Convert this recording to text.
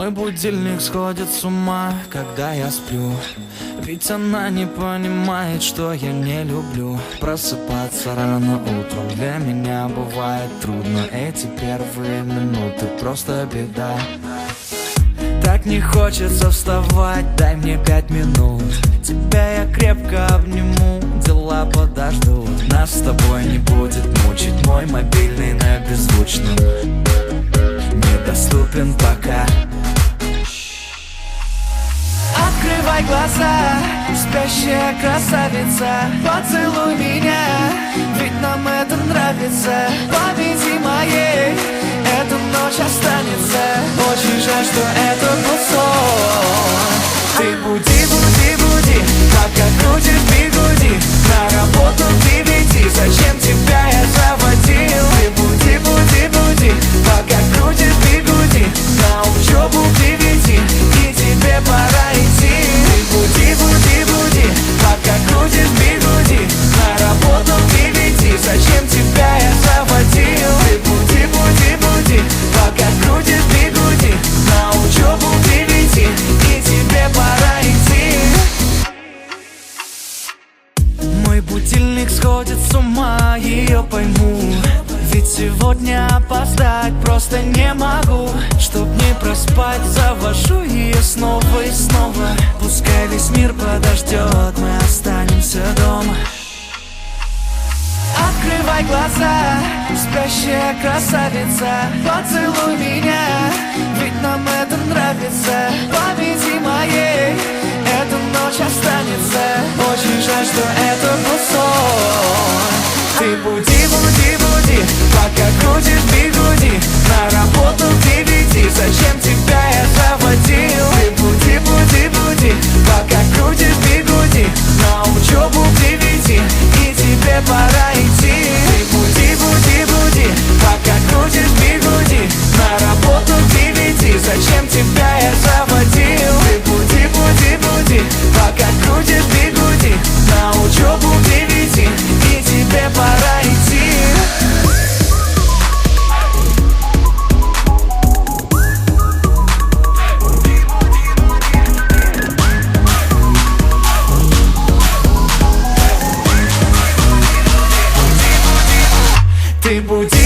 Мой будильник сходит с ума, когда я сплю. Ведь она не понимает, что я не люблю просыпаться рано утром. Для меня бывает трудно. Эти первые минуты просто беда. Так не хочется вставать, дай мне 5 минут. Тебя я крепко обниму, дела подождут. Нас с тобой не будет мучить мой мобильный на беззвучном. Недоступен пока. Открывай глаза, спящая красавица, поцелуй меня, ведь нам это нравится. Памяти моей эта ночь останется. Очень жаль, что это был сон. Ты буди, буди, буди, пока крутишь бигуди. На работу к 9, зачем тебя я заводил? Ты буди, буди, буди, пока крутишь бигуди. На учебу к 9, и тебе пора идти. Ты буди, буди, буди, пока крутишь бигуди. На работу к 9, зачем тебя я заводил? Ты буди, буди, буди, пока крутишь бигуди. На учебу к 9, и тебе пора идти. Мой будильник сходит с ума, ее пойму. Ведь сегодня опоздать просто не могу. Чтоб не проспать, завожу ее снова и снова. Пускай весь мир подождет, мы останемся дома. Открывай глаза, спящая красавица, поцелуй меня, ведь нам это нравится. Памяти моей эта ночь останется. Очень жаль, что это был сон. Ты буди, буди, буди, пока крутишь бигуди. На работу к 9, зачем тебя я заводил? Ты буди, буди, буди, пока крутишь бигуди. На учебу к 9, и тебе пора идти. Ты буди, буди, буди, пока крутишь бигуди. На работу к 9, зачем тебя я заводил? Ты буди, буди, буди, пока крутишь бигуди. На учебу к 9, и тебе пора идти. Ты буди.